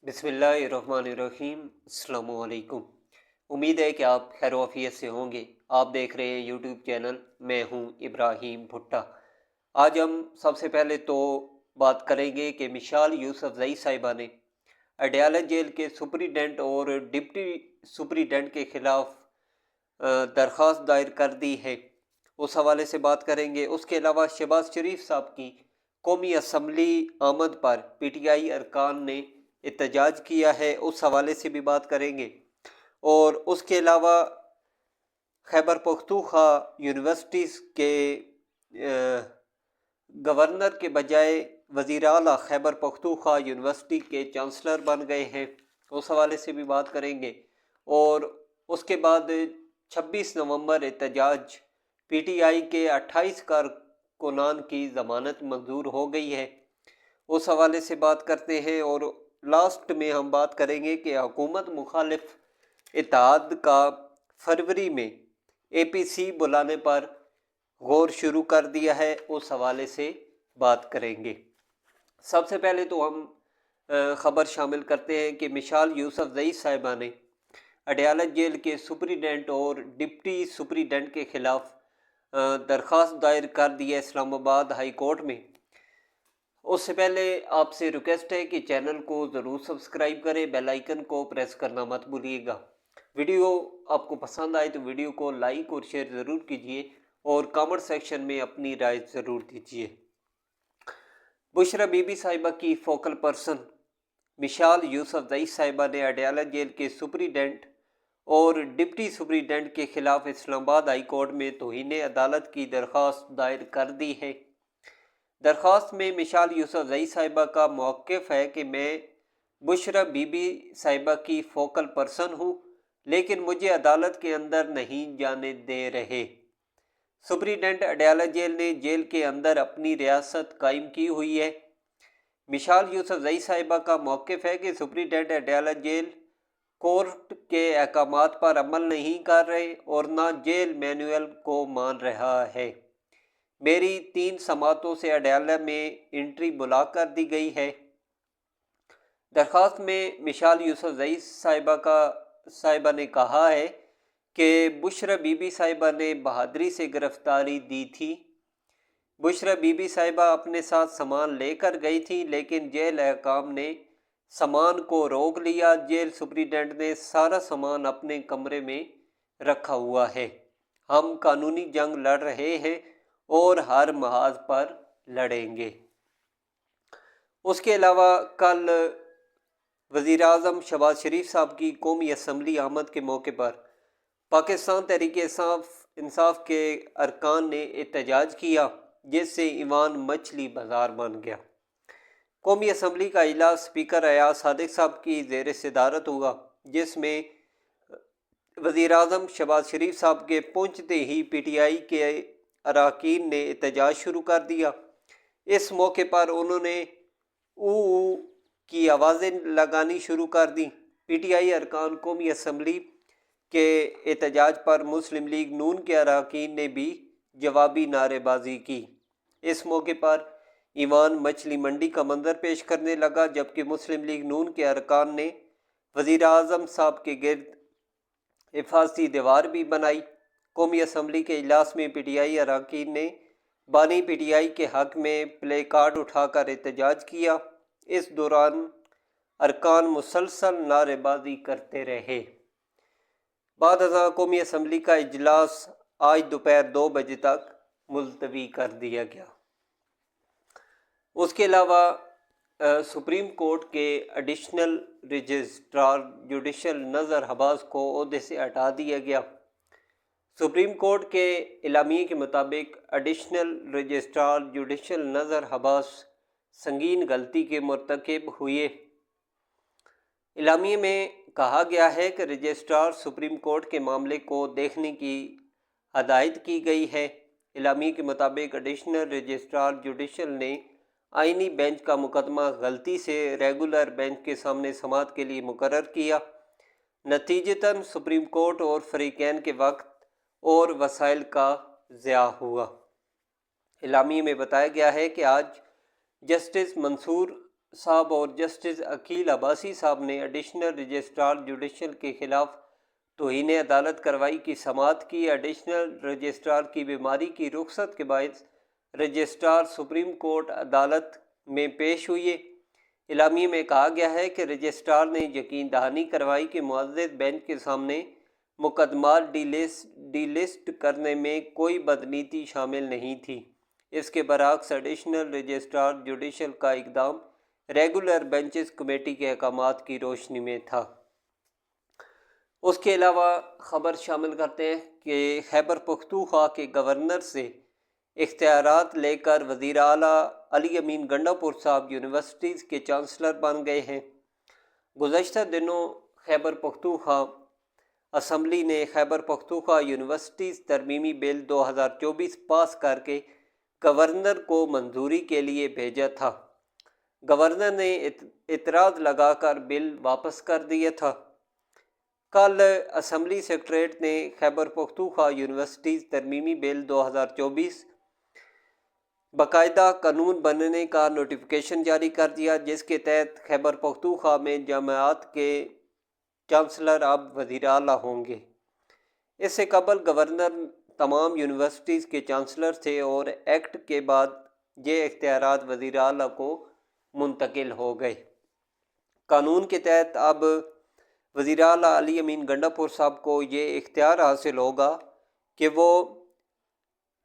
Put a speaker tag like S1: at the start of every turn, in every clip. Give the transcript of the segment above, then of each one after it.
S1: بسم اللہ الرحمن الرحیم۔ السلام علیکم۔ امید ہے کہ آپ خیر و عافیت سے ہوں گے۔ آپ دیکھ رہے ہیں یوٹیوب چینل، میں ہوں ابراہیم بھٹا۔ آج ہم سب سے پہلے تو بات کریں گے کہ مشال یوسف زئی صاحبہ نے اڈیالہ جیل کے سپریڈنٹ اور ڈپٹی سپریڈنٹ کے خلاف درخواست دائر کر دی ہے، اس حوالے سے بات کریں گے۔ اس کے علاوہ شہباز شریف صاحب کی قومی اسمبلی آمد پر پی ٹی آئی ارکان نے احتجاج کیا ہے، اس حوالے سے بھی بات کریں گے۔ اور اس کے علاوہ خیبر پختونخوا یونیورسٹیز کے گورنر کے بجائے وزیر اعلیٰ خیبر پختونخوا یونیورسٹی کے چانسلر بن گئے ہیں، اس حوالے سے بھی بات کریں گے۔ اور اس کے بعد 26 نومبر احتجاج، پی ٹی آئی کے 28 کارکنان کی ضمانت منظور ہو گئی ہے، اس حوالے سے بات کرتے ہیں۔ اور لاسٹ میں ہم بات کریں گے کہ حکومت مخالف اتحاد کا فروری میں اے پی سی بلانے پر غور شروع کر دیا ہے، اس حوالے سے بات کریں گے۔ سب سے پہلے تو ہم خبر شامل کرتے ہیں کہ مشال یوسف زئی صاحبہ نے اڈیالہ جیل کے سپریڈنٹ اور ڈپٹی سپریڈنٹ کے خلاف درخواست دائر کر دی ہے اسلام آباد ہائی کورٹ میں۔ اس سے پہلے آپ سے ریکویسٹ ہے کہ چینل کو ضرور سبسکرائب کریں، بیل آئیکن کو پریس کرنا مت بھولیے گا۔ ویڈیو آپ کو پسند آئے تو ویڈیو کو لائک اور شیئر ضرور کیجیے اور کامنٹ سیکشن میں اپنی رائے ضرور دیجیے۔ بشرا بی بی صاحبہ کی فوکل پرسن مشال یوسف زئی صاحبہ نے اڈیالہ جیل کے سپریڈنٹ اور ڈپٹی سپریڈنٹ کے خلاف اسلام آباد ہائی کورٹ میں توہین عدالت کی درخواست دائر کر دی ہے۔ درخواست میں مشال یوسف زئی صاحبہ کا موقف ہے کہ میں بشرا بی بی صاحبہ کی فوکل پرسن ہوں، لیکن مجھے عدالت کے اندر نہیں جانے دے رہے۔ سپریڈنٹ اڈیالہ جیل نے جیل کے اندر اپنی ریاست قائم کی ہوئی ہے۔ مشال یوسف زئی صاحبہ کا موقف ہے کہ سپریڈنٹ اڈیالہ جیل کورٹ کے احکامات پر عمل نہیں کر رہے اور نہ جیل مینوئل کو مان رہا ہے۔ میری 3 سماعتوں سے اڈیالہ میں انٹری بلاک کر دی گئی ہے۔ درخواست میں مشال یوسف زئی صاحبہ نے کہا ہے کہ بشرا بی بی صاحبہ نے بہادری سے گرفتاری دی تھی۔ بشرا بی بی صاحبہ اپنے ساتھ سامان لے کر گئی تھی، لیکن جیل حکام نے سامان کو روک لیا۔ جیل سپریڈنٹ نے سارا سامان اپنے کمرے میں رکھا ہوا ہے۔ ہم قانونی جنگ لڑ رہے ہیں اور ہر محاذ پر لڑیں گے۔ اس کے علاوہ کل وزیر اعظم شہباز شریف صاحب کی قومی اسمبلی آمد کے موقع پر پاکستان تحریک انصاف کے ارکان نے احتجاج کیا، جس سے ایوان مچھلی بازار بن گیا۔ قومی اسمبلی کا اجلاس اسپیکر ایاز صادق صاحب کی زیر صدارت ہوا، جس میں وزیر اعظم شہباز شریف صاحب کے پہنچتے ہی پی ٹی آئی کے اراکین نے احتجاج شروع کر دیا۔ اس موقع پر انہوں نے او کی آوازیں لگانی شروع کر دیں۔ پی ٹی آئی ارکان قومی اسمبلی کے احتجاج پر مسلم لیگ نون کے اراکین نے بھی جوابی نعرے بازی کی۔ اس موقع پر ایوان مچھلی منڈی کا منظر پیش کرنے لگا، جبکہ مسلم لیگ نون کے ارکان نے وزیر اعظم صاحب کے گرد حفاظتی دیوار بھی بنائی۔ قومی اسمبلی کے اجلاس میں پی ٹی آئی اراکین نے بانی پی ٹی آئی کے حق میں پلے کارڈ اٹھا کر احتجاج کیا۔ اس دوران ارکان مسلسل نعرے بازی کرتے رہے۔ بعد ازاں قومی اسمبلی کا اجلاس آج دوپہر 2 بجے تک ملتوی کر دیا گیا۔ اس کے علاوہ سپریم کورٹ کے ایڈیشنل رجسٹرار جوڈیشل نذر حباس کو عہدے سے ہٹا دیا گیا۔ سپریم کورٹ کے اعلامیے کے مطابق ایڈیشنل رجسٹرار جوڈیشل نذر حباس سنگین غلطی کے مرتکب ہوئے۔ اعلامیے میں کہا گیا ہے کہ رجسٹرار سپریم کورٹ کے معاملے کو دیکھنے کی ہدایت کی گئی ہے۔ اعلامیے کے مطابق ایڈیشنل رجسٹرار جوڈیشل نے آئینی بینچ کا مقدمہ غلطی سے ریگولر بینچ کے سامنے سماعت کے لیے مقرر کیا۔ نتیجتاً سپریم کورٹ اور فریقین کے وقت اور وسائل کا ضیاع ہوا۔ اعلامیے میں بتایا گیا ہے کہ آج جسٹس منصور صاحب اور جسٹس عقیل عباسی صاحب نے ایڈیشنل رجسٹرار جوڈیشل کے خلاف توہین عدالت کارروائی کی سماعت کی۔ ایڈیشنل رجسٹرار کی بیماری کی رخصت کے باعث رجسٹرار سپریم کورٹ عدالت میں پیش ہوئے۔ اعلامیے میں کہا گیا ہے کہ رجسٹرار نے یقین دہانی کروائی کہ معزز بینچ کے سامنے مقدمات ڈی لسٹ کرنے میں کوئی بدنیتی شامل نہیں تھی۔ اس کے برعکس ایڈیشنل رجسٹرار جوڈیشل کا اقدام ریگولر بینچز کمیٹی کے احکامات کی روشنی میں تھا۔ اس کے علاوہ خبر شامل کرتے ہیں کہ خیبر پختونخوا کے گورنر سے اختیارات لے کر وزیر اعلیٰ علی امین گنڈا پور صاحب یونیورسٹیز کے چانسلر بن گئے ہیں۔ گزشتہ دنوں خیبر پختونخوا اسمبلی نے خیبر پختونخوا یونیورسٹیز ترمیمی بل 2024 پاس کر کے گورنر کو منظوری کے لیے بھیجا تھا۔ گورنر نے اعتراض لگا کر بل واپس کر دیا تھا۔ کل اسمبلی سیکریٹریٹ نے خیبر پختونخوا یونیورسٹیز ترمیمی بل 2024 باقاعدہ قانون بننے کا نوٹیفیکیشن جاری کر دیا، جس کے تحت خیبر پختونخوا میں جامعات کے چانسلر اب وزیر اعلیٰ ہوں گے۔ اس سے قبل گورنر تمام یونیورسٹیز کے چانسلر تھے اور ایکٹ کے بعد یہ اختیارات وزیر اعلیٰ کو منتقل ہو گئے۔ قانون کے تحت اب وزیر اعلیٰ علی امین گنڈا پور صاحب کو یہ اختیار حاصل ہوگا کہ وہ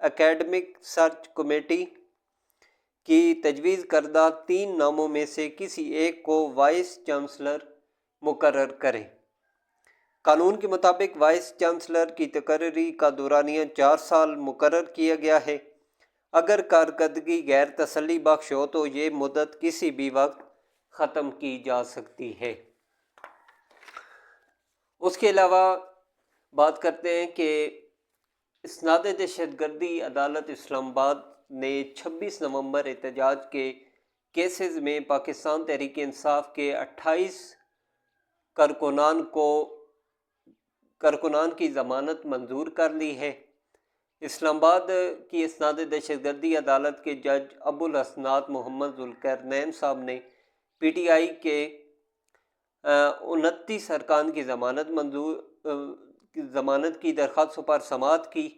S1: اکیڈمک سرچ کمیٹی کی تجویز کردہ 3 ناموں میں سے کسی ایک کو وائس چانسلر مقرر کریں۔ قانون کے مطابق وائس چانسلر کی تقرری کا دورانیہ 4 سال مقرر کیا گیا ہے۔ اگر کارکردگی غیر تسلی بخش ہو تو یہ مدت کسی بھی وقت ختم کی جا سکتی ہے۔ اس کے علاوہ بات کرتے ہیں کہ اسناد دہشت گردی عدالت اسلام آباد نے 26 نومبر احتجاج کے کیسز میں پاکستان تحریک انصاف کے 28 کارکنان کی ضمانت منظور کر لی ہے۔ اسلام آباد کی اسناد دہشت گردی عدالت کے جج ابو الحسنات محمد ذوالقرنین صاحب نے پی ٹی آئی کے 29 ارکان کی ضمانت کی درخواستوں پر سماعت کی۔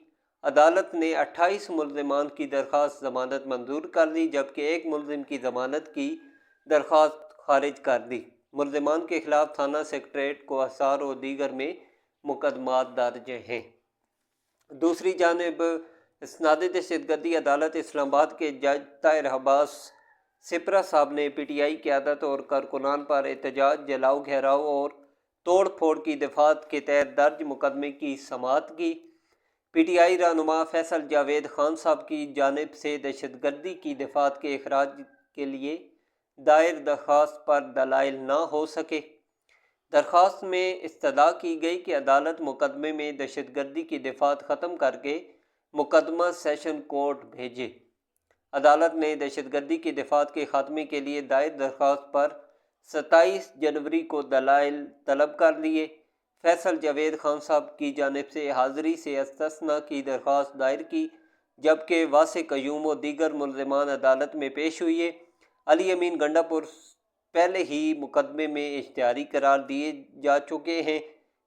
S1: عدالت نے 28 ملزمان کی درخواست ضمانت منظور کر لی، جبکہ ایک ملزم کی ضمانت کی درخواست خارج کر دی۔ ملزمان کے خلاف تھانہ سیکریٹریٹ کو حصار اور دیگر میں مقدمات درج ہیں۔ دوسری جانب اسناد دہشت گردی عدالت اسلام آباد کے جج طاہر عباس سپرا صاحب نے پی ٹی آئی قیادت اور کارکنان پر احتجاج، جلاؤ گھیراؤ اور توڑ پھوڑ کی دفعات کے تحت درج مقدمے کی سماعت کی۔ پی ٹی آئی رہنما فیصل جاوید خان صاحب کی جانب سے دہشت گردی کی دفعات کے اخراج کے لیے دائر درخواست پر دلائل نہ ہو سکے۔ درخواست میں استدعا کی گئی کہ عدالت مقدمے میں دہشت گردی کی دفعات ختم کر کے مقدمہ سیشن کورٹ بھیجے۔ عدالت نے دہشت گردی کی دفعات کے خاتمے کے لیے دائر درخواست پر 27 جنوری کو دلائل طلب کر لیے۔ فیصل جاوید خان صاحب کی جانب سے حاضری سے استثناء کی درخواست دائر کی، جبکہ واسع قیوم و دیگر ملزمان عدالت میں پیش ہوئے۔ علی امین گنڈا پور پہلے ہی مقدمے میں اشتہاری قرار دیے جا چکے ہیں۔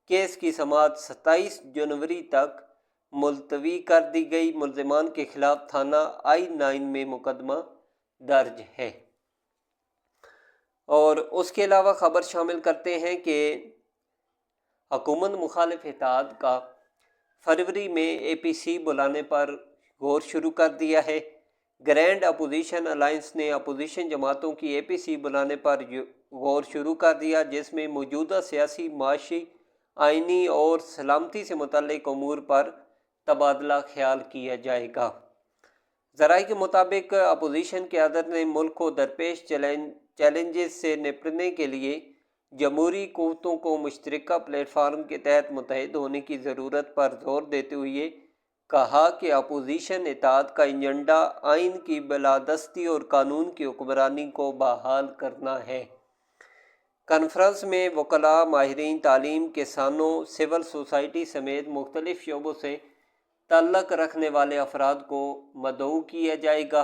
S1: کیس کی سماعت 27 جنوری تک ملتوی کر دی گئی۔ ملزمان کے خلاف تھانہ I-9 میں مقدمہ درج ہے۔ اور اس کے علاوہ خبر شامل کرتے ہیں کہ حکومت مخالف اتحاد کا فروری میں اے پی سی بلانے پر غور شروع کر دیا ہے۔ گرینڈ اپوزیشن الائنس نے اپوزیشن جماعتوں کی اے پی سی بلانے پر غور شروع کر دیا، جس میں موجودہ سیاسی، معاشی، آئینی اور سلامتی سے متعلق امور پر تبادلہ خیال کیا جائے گا۔ ذرائع کے مطابق اپوزیشن قیادت نے ملک کو درپیش چیلنجز سے نپٹنے کے لیے جمہوری قوتوں کو مشترکہ پلیٹ فارم کے تحت متحد ہونے کی ضرورت پر زور دیتے ہوئے کہا کہ اپوزیشن اتحاد کا ایجنڈا آئین کی بالادستی اور قانون کی حکمرانی کو بحال کرنا ہے۔ کانفرنس میں وکلاء، ماہرین تعلیم، کسانوں، سول سوسائٹی سمیت مختلف شعبوں سے تعلق رکھنے والے افراد کو مدعو کیا جائے گا۔